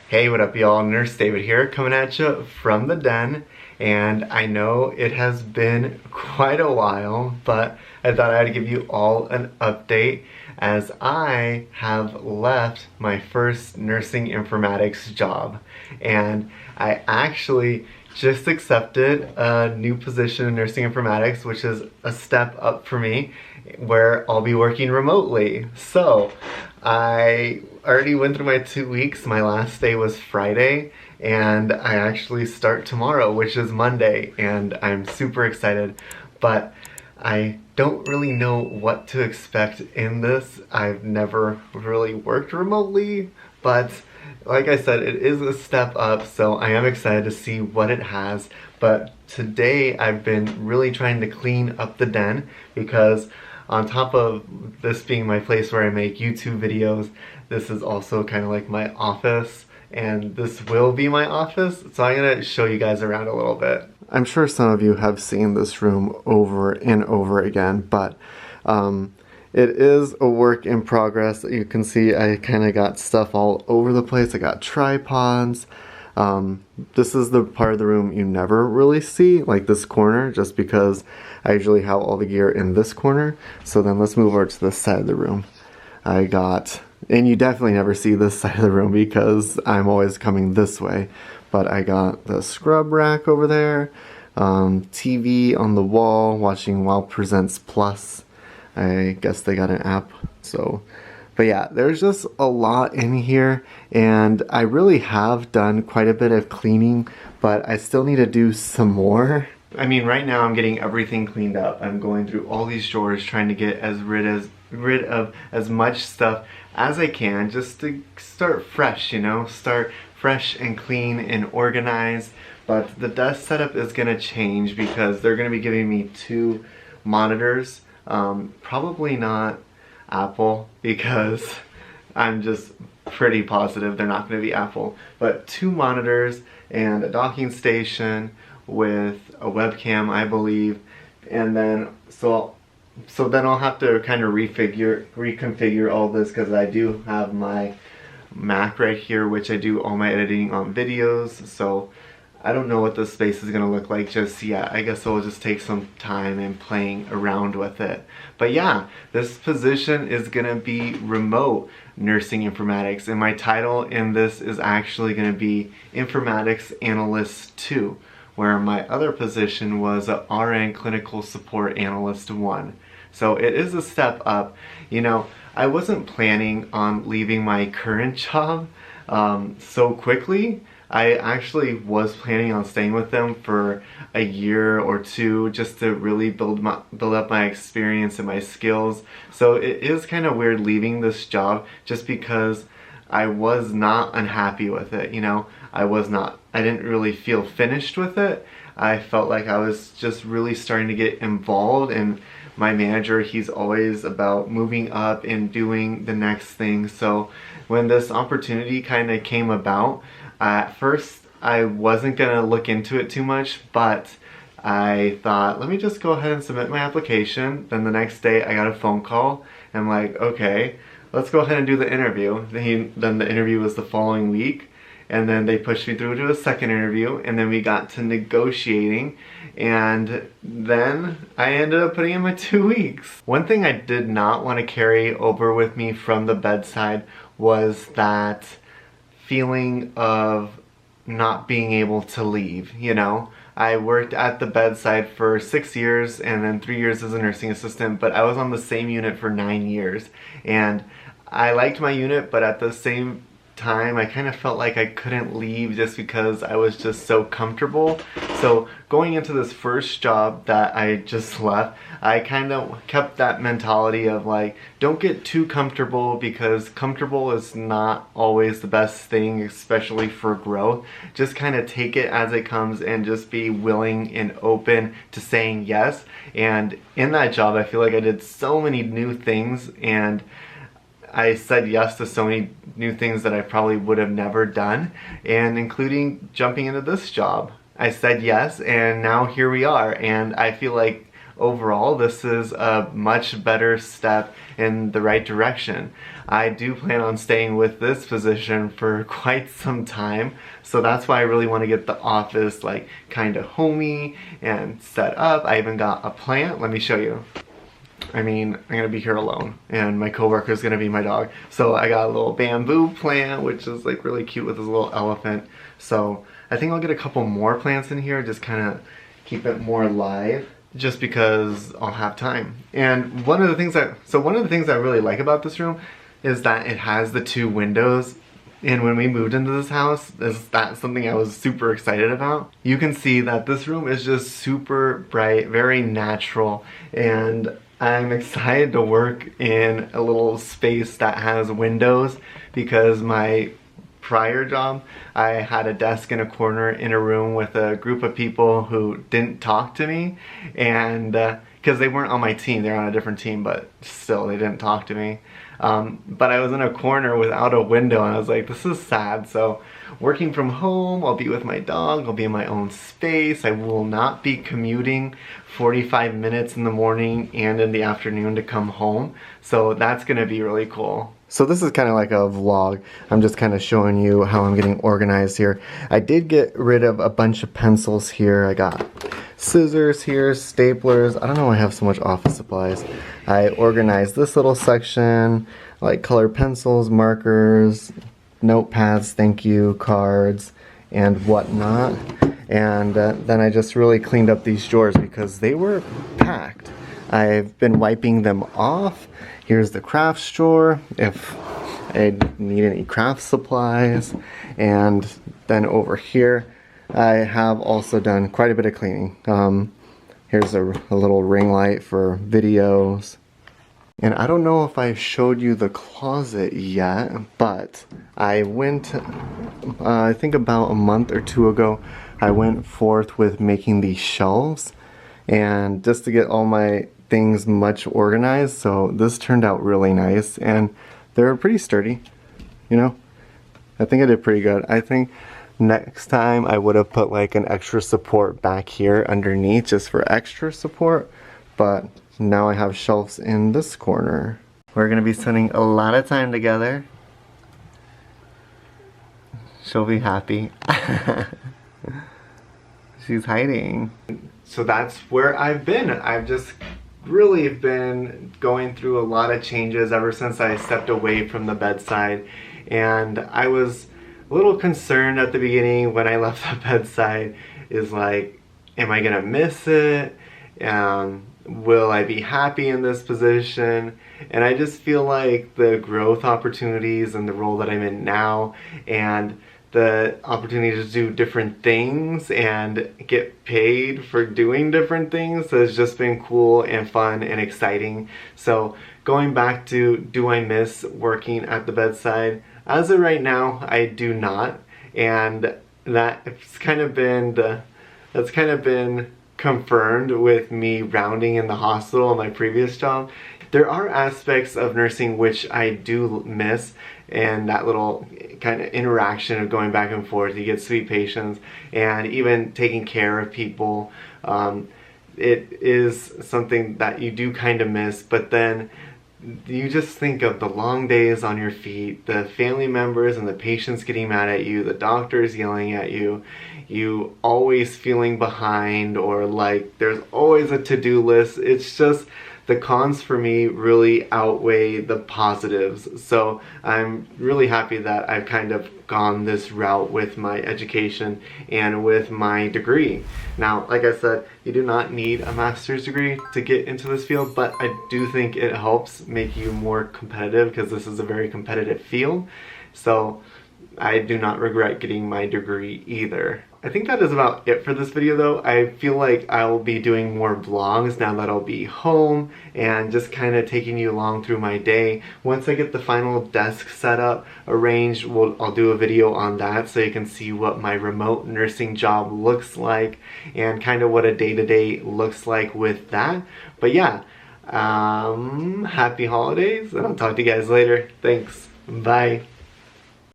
Hey, what up y'all? Nurse David here, coming at you from the den. And I know it has been quite a while, but I thought I'd give you all an update as I have left my first nursing informatics job. And I actually just accepted a new position in nursing informatics, which is a step up for me, where I'll be working remotely. So I already went through my 2 weeks. My last day was Friday, and I actually start tomorrow, which is Monday, and I'm super excited. But I don't really know what to expect in this. I've never really worked remotely, but like I said, it is a step up, so I am excited to see what it has. But today I've been really trying to clean up the den, because on top of this being my place where I make YouTube videos, this is also kind of like my office, and this will be my office, so I'm gonna show you guys around a little bit. I'm sure some of you have seen this room over and over again, but it is a work in progress. You can see I kind of got stuff all over the place. I got tripods. This is the part of the room you never really see, like this corner, just because I usually have all the gear in this corner. So then let's move over to this side of the room. I got, and you definitely never see this side of the room because I'm always coming this way, but I got the scrub rack over there, TV on the wall, watching Wow Presents Plus. I guess they got an app, so. But yeah, there's just a lot in here, and I really have done quite a bit of cleaning, but I still need to do some more. I mean, right now I'm getting everything cleaned up. I'm going through all these drawers, trying to get rid of as much stuff as I can, just to start fresh, you know? Start fresh and clean and organized. But the desk setup is gonna change because they're gonna be giving me 2 monitors. Probably not Apple, because I'm just pretty positive they're not going to be Apple, but 2 monitors and a docking station with a webcam, I believe, and then so then I'll have to kind of reconfigure all this, because I do have my Mac right here, which I do all my editing on videos, so I don't know what this space is going to look like just yet. I guess it'll just take some time and playing around with it. But yeah, this position is going to be remote nursing informatics, and my title in this is actually going to be Informatics Analyst 2, where my other position was a RN Clinical Support Analyst 1. So it is a step up. You know, I wasn't planning on leaving my current job so quickly. I actually was planning on staying with them for a year or 2, just to really build up my experience and my skills. So it is kind of weird leaving this job, just because I was not unhappy with it, you know? I didn't really feel finished with it. I felt like I was just really starting to get involved, and my manager, he's always about moving up and doing the next thing. So when this opportunity kind of came about, at first I wasn't gonna look into it too much, but I thought, let me just go ahead and submit my application. Then the next day I got a phone call, and I'm like, okay, let's go ahead and do the interview. Then the interview was the following week, and then they pushed me through to a second interview, and then we got to negotiating, and then I ended up putting in my 2 weeks. One thing I did not want to carry over with me from the bedside was that feeling of not being able to leave, you know? I worked at the bedside for 6 years and then 3 years as a nursing assistant, but I was on the same unit for 9 years. And I liked my unit, but at the same time, I kind of felt like I couldn't leave just because I was just so comfortable. So going into this first job that I just left, I kind of kept that mentality of like, don't get too comfortable, because comfortable is not always the best thing, especially for growth. Just kind of take it as it comes and just be willing and open to saying yes. And in that job, I feel like I did so many new things, and I said yes to so many new things that I probably would have never done, and including jumping into this job. I said yes, and now here we are, and I feel like overall this is a much better step in the right direction. I do plan on staying with this position for quite some time, so that's why I really want to get the office like kind of homey and set up. I even got a plant. Let me show you. I mean, I'm gonna be here alone and my coworker is gonna be my dog. So I got a little bamboo plant, which is like really cute with this little elephant. So I think I'll get a couple more plants in here, just kind of keep it more alive, just because I'll have time. And one of the things I really like about this room is that it has the 2 windows. And when we moved into this house, that's something I was super excited about. You can see that this room is just super bright, very natural, and I'm excited to work in a little space that has windows, because my prior job, I had a desk in a corner in a room with a group of people who didn't talk to me, and because they weren't on my team, they're on a different team, but still they didn't talk to me. But I was in a corner without a window and I was like, this is sad. So working from home, I'll be with my dog, I'll be in my own space. I will not be commuting 45 minutes in the morning and in the afternoon to come home. So that's gonna be really cool. So this is kind of like a vlog. I'm just kind of showing you how I'm getting organized here. I did get rid of a bunch of pencils here. I got scissors here, staplers. I don't know why I have so much office supplies. I organized this little section, like colored pencils, markers, notepads, thank you, cards, and whatnot. And then I just really cleaned up these drawers because they were packed. I've been wiping them off. Here's the crafts drawer if I need any craft supplies. And then over here, I have also done quite a bit of cleaning. Here's a little ring light for videos. And I don't know if I showed you the closet yet, but I went, I think about a month or 2 ago, I went forth with making these shelves, and just to get all my things much organized. So this turned out really nice, and they're pretty sturdy, you know. I think I did pretty good. I think next time I would have put like an extra support back here underneath just for extra support, but now I have shelves in this corner. We're gonna be spending a lot of time together. She'll be happy. She's hiding. So that's where I've been. I've just really been going through a lot of changes ever since I stepped away from the bedside, and I was a little concerned at the beginning when I left the bedside, is like, am I gonna miss it? Will I be happy in this position? And I just feel like the growth opportunities and the role that I'm in now, and the opportunity to do different things and get paid for doing different things has just been cool and fun and exciting. So going back to, do I miss working at the bedside? As of right now, I do not, and that's kind of been confirmed with me rounding in the hospital in my previous job. There are aspects of nursing which I do miss, and that little kind of interaction of going back and forth. You get sweet patients and even taking care of people. It is something that you do kind of miss, but then you just think of the long days on your feet, the family members and the patients getting mad at you, the doctors yelling at you, you always feeling behind, or like there's always a to-do list. It's just, the cons for me really outweigh the positives. So I'm really happy that I've kind of gone this route with my education and with my degree. Now, like I said, you do not need a master's degree to get into this field, but I do think it helps make you more competitive, because this is a very competitive field. So I do not regret getting my degree either. I think that is about it for this video though. I feel like I'll be doing more vlogs now that I'll be home, and just kind of taking you along through my day. Once I get the final desk set up, arranged, I'll do a video on that so you can see what my remote nursing job looks like and kind of what a day-to-day looks like with that. But yeah, happy holidays, and I'll talk to you guys later. Thanks. Bye.